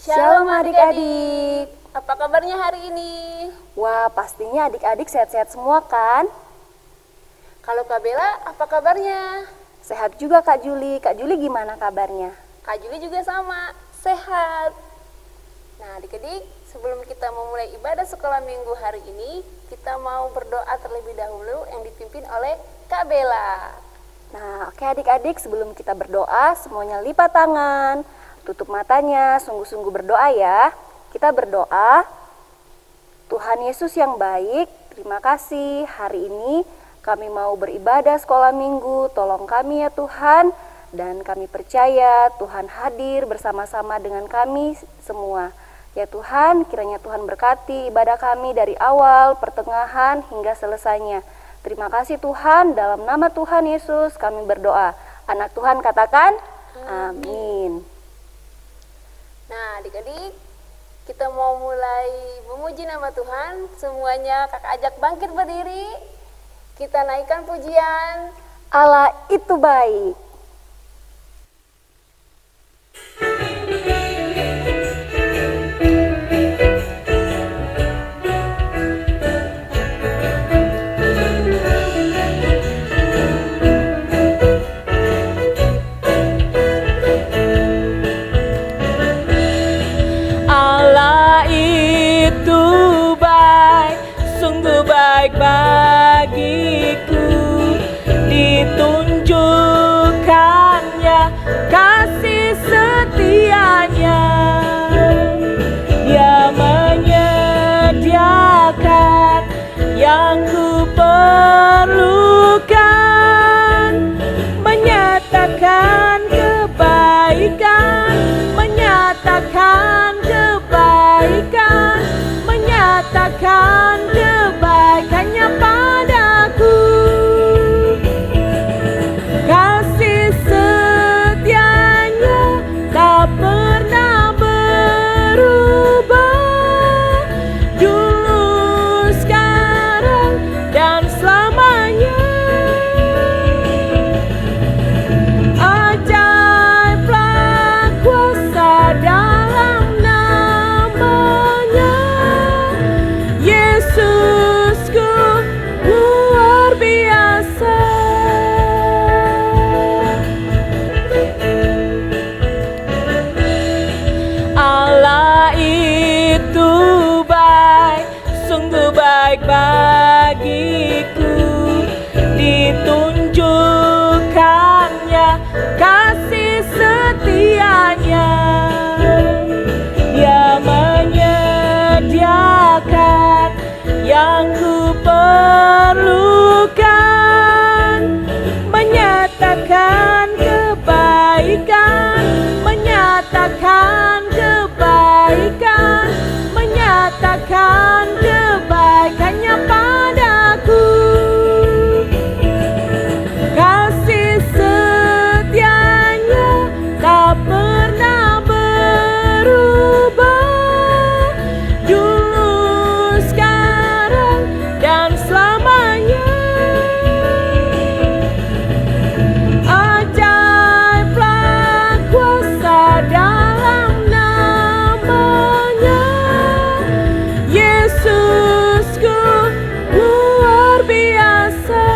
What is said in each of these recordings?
Shalom adik-adik. Apa kabarnya hari ini? Wah, pastinya adik-adik sehat-sehat semua kan? Kalau Kak Bella, apa kabarnya? Sehat juga Kak Juli. Kak Juli gimana kabarnya? Kak Juli juga sama, sehat. Nah adik-adik, sebelum kita memulai ibadah sekolah minggu hari ini, kita mau berdoa terlebih dahulu yang dipimpin oleh Kak Bella. Nah, oke adik-adik, sebelum kita berdoa, semuanya lipat tangan, tutup matanya, sungguh-sungguh berdoa ya. Kita berdoa, Tuhan Yesus yang baik, terima kasih hari ini kami mau beribadah sekolah minggu, tolong kami ya Tuhan, dan kami percaya Tuhan hadir bersama-sama dengan kami semua. Ya Tuhan, kiranya Tuhan berkati ibadah kami dari awal, pertengahan, hingga selesainya. Terima kasih Tuhan, dalam nama Tuhan Yesus kami berdoa. Anak Tuhan katakan, amin. Nah adik-adik, kita mau mulai memuji nama Tuhan. Semuanya kakak ajak bangkit berdiri. Kita naikkan pujian. Allah itu baik. Allah itu baik, sungguh baik bagiku. Ditunjukkannya kasih setianya. Dia menyediakan yang ku perlukan, menyatakan kebaikan, menyatakan kebaikan, menyatakan kebaikannya padaku. Kasih setianya tak pernah berubah, dulu, sekarang, dan selamanya. Ajaiblah kuasa dalam namanya, Yesusku luar biasa. Allah itu baik, sungguh baik bagiku. Ditunjukkannya kasih setianya. Dia menyediakan yang ku perlukan, menyatakan kebaikan, menyatakan kebaikan, menyatakan kebaikannya padaku. Kasih setianya tak pernah berubah, dulu, sekarang, dan selamanya. Ajaiblah kuasa dalam namanya, Yesusku luar biasa.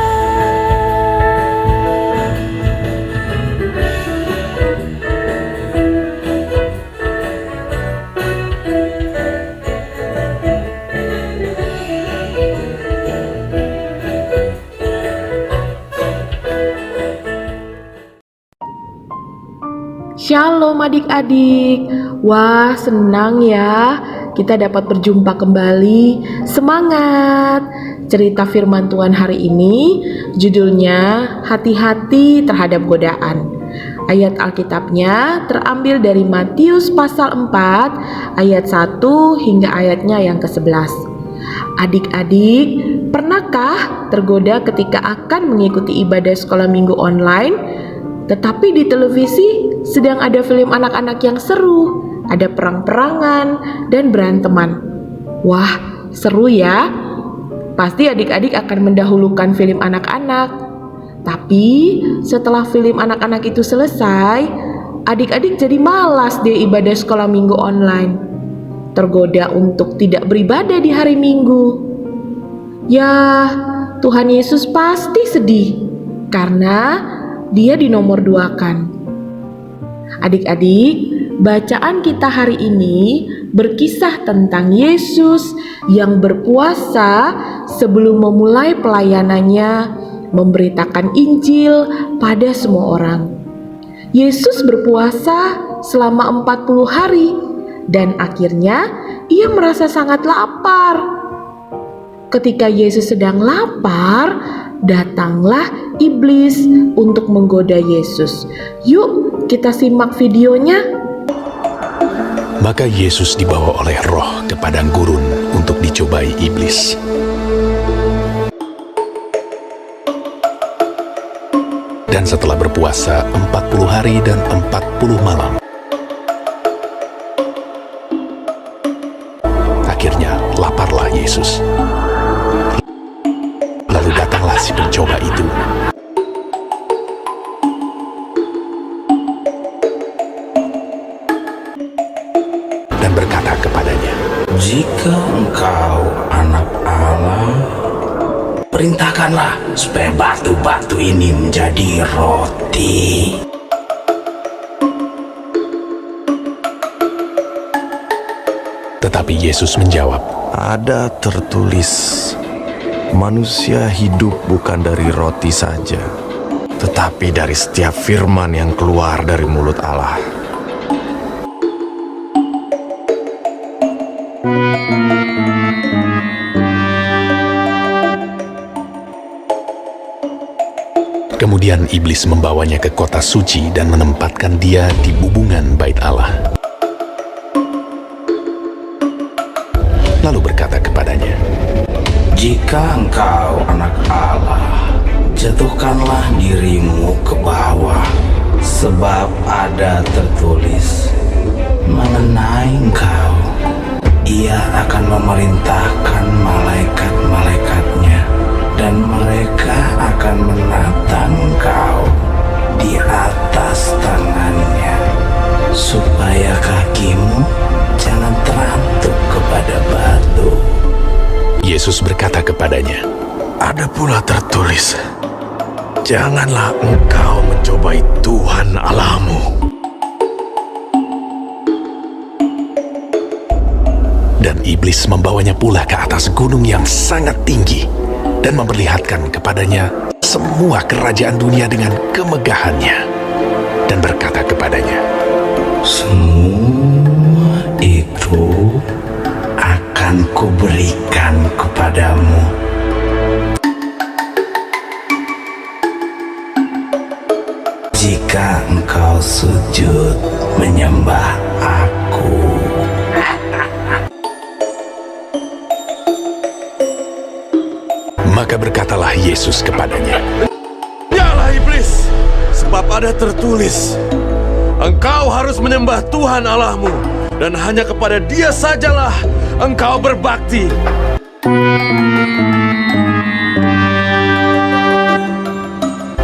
Shalom adik-adik. Wah, senang ya kita dapat berjumpa kembali. Semangat. Cerita firman Tuhan hari ini judulnya Hati-hati terhadap godaan. Ayat Alkitabnya terambil dari Matius pasal 4 ayat 1 hingga ayatnya yang ke-11. Adik-adik, pernahkah tergoda ketika akan mengikuti ibadah sekolah minggu online? Tetapi di televisi sedang ada film anak-anak yang seru, ada perang-perangan dan beranteman. Wah, seru ya. Pasti adik-adik akan mendahulukan film anak-anak. Tapi setelah film anak-anak itu selesai, adik-adik jadi malas deh ibadah sekolah minggu online. Tergoda untuk tidak beribadah di hari Minggu. Ya, Tuhan Yesus pasti sedih karena dia dinomor duakan. Adik-adik, bacaan kita hari ini berkisah tentang Yesus yang berpuasa sebelum memulai pelayanannya memberitakan Injil pada semua orang. Yesus berpuasa selama 40 hari dan akhirnya ia merasa sangat lapar. Ketika Yesus sedang lapar, datanglah iblis untuk menggoda Yesus. Yuk kita simak videonya. Maka Yesus dibawa oleh Roh ke padang gurun untuk dicobai iblis. Dan setelah berpuasa 40 hari dan 40 malam, akhirnya laparlah Yesus. Lalu datanglah si pencoba itu. Dan berkata kepadanya, "Jika engkau anak Allah, perintahkanlah supaya batu-batu ini menjadi roti." Tetapi Yesus menjawab, Ada tertulis, manusia hidup bukan dari roti saja, tetapi dari setiap firman yang keluar dari mulut Allah. Kemudian iblis membawanya ke kota suci dan menempatkan dia di bubungan bait Allah. Lalu berkata kepadanya, Jika engkau anak Allah, jatuhkanlah dirimu ke bawah, sebab ada tertulis mengenai engkau, Ia akan memerintahkan malaikat-malaikatnya, dan mereka akan menatang engkau di atas tangannya, supaya kakimu jangan terantuk kepada batu. Yesus berkata kepadanya, Ada pula tertulis, janganlah engkau mencobai Tuhan Allahmu. dan iblis membawanya pula ke atas gunung yang sangat tinggi dan memperlihatkan kepadanya semua kerajaan dunia dengan kemegahannya, dan berkata kepadanya, Semua itu akan kuberikan kepadamu, jika engkau sujud menyembah aku. Maka berkatalah Yesus kepadanya, Yalah iblis, sebab ada tertulis, engkau harus menyembah Tuhan Allahmu, dan hanya kepada Dia sajalah engkau berbakti.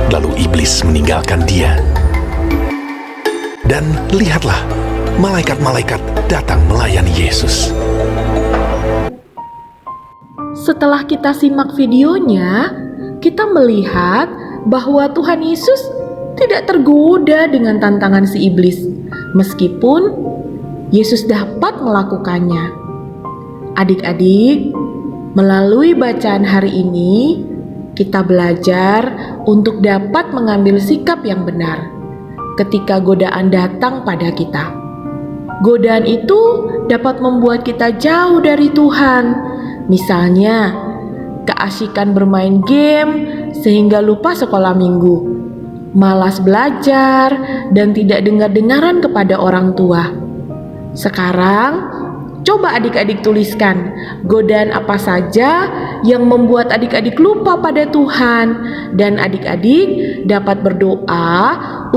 Lalu iblis meninggalkan dia. Dan lihatlah, malaikat-malaikat datang melayani Yesus. Setelah kita simak videonya, kita melihat bahwa Tuhan Yesus tidak tergoda dengan tantangan si iblis, meskipun Yesus dapat melakukannya. Adik-adik, melalui bacaan hari ini, kita belajar untuk dapat mengambil sikap yang benar ketika godaan datang pada kita. Godaan itu dapat membuat kita jauh dari Tuhan. Misalnya, keasikan bermain game sehingga lupa sekolah minggu, malas belajar, dan tidak dengar-dengaran kepada orang tua. Sekarang, coba adik-adik tuliskan godaan apa saja yang membuat adik-adik lupa pada Tuhan, dan adik-adik dapat berdoa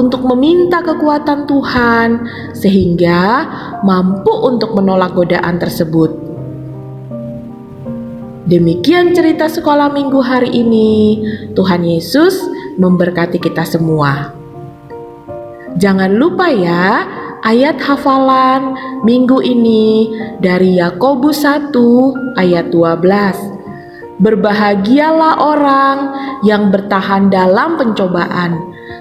untuk meminta kekuatan Tuhan sehingga mampu untuk menolak godaan tersebut. Demikian cerita sekolah minggu hari ini. Tuhan Yesus memberkati kita semua. Jangan lupa ya, ayat hafalan minggu ini dari Yakobus 1 ayat 12. Berbahagialah orang yang bertahan dalam pencobaan,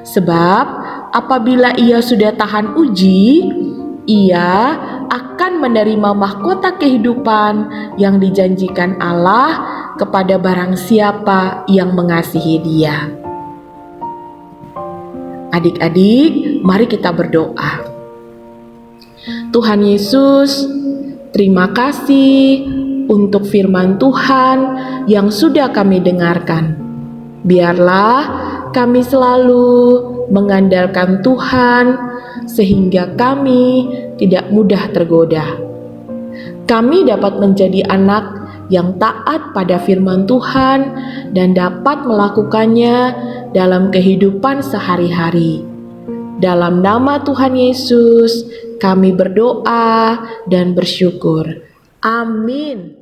sebab apabila ia sudah tahan uji, ia akan menerima mahkota kehidupan yang dijanjikan Allah kepada barang siapa yang mengasihi Dia. Adik-adik, mari kita berdoa. Tuhan Yesus, terima kasih untuk firman Tuhan yang sudah kami dengarkan. Biarlah kami selalu mengandalkan Tuhan sehingga kami tidak mudah tergoda. Kami dapat menjadi anak yang taat pada firman Tuhan dan dapat melakukannya dalam kehidupan sehari-hari. Dalam nama Tuhan Yesus, kami berdoa dan bersyukur. Amin.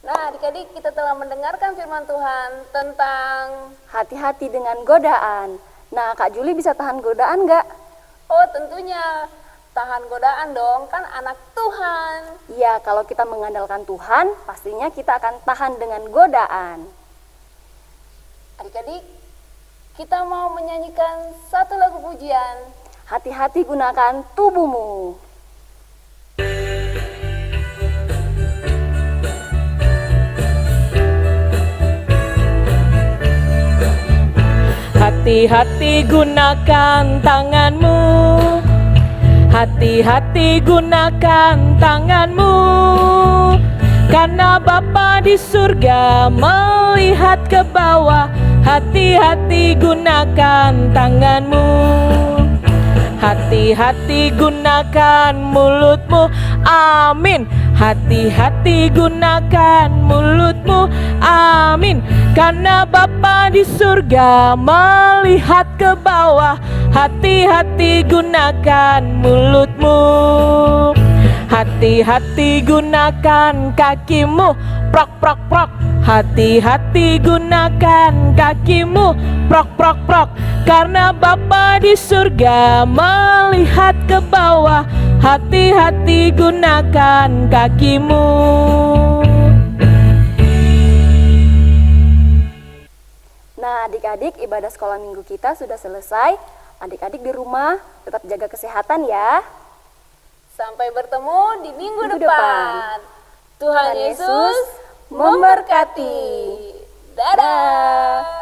Nah, adik-adik, kita telah mendengarkan firman Tuhan tentang Hati-hati dengan godaan. Nah, Kak Juli bisa tahan godaan nggak? oh tentunya tahan godaan dong, kan anak Tuhan. Ya, kalau kita mengandalkan Tuhan, pastinya kita akan tahan dengan godaan. Adik-adik, kita mau menyanyikan satu lagu pujian. Hati-hati gunakan tubuhmu. Hati-hati gunakan tanganmu, hati-hati gunakan tanganmu, karena Bapa di surga melihat ke bawah. Hati-hati gunakan tanganmu, hati-hati gunakan mulutmu. Amin. Hati-hati gunakan mulutmu. Amin. Karena Bapa di surga melihat ke bawah. Hati-hati gunakan mulutmu. Hati-hati gunakan kakimu. Prok prok prok. Hati-hati gunakan kakimu. Prok prok prok. Karena Bapa di surga melihat ke bawah. Hati-hati gunakan kakimu. Nah, adik-adik, ibadah sekolah minggu kita sudah selesai. Adik-adik di rumah tetap jaga kesehatan ya. Sampai bertemu di minggu Minggu depan. depan. Tuhan Tuhan Yesus Yesus memberkati. Dadah.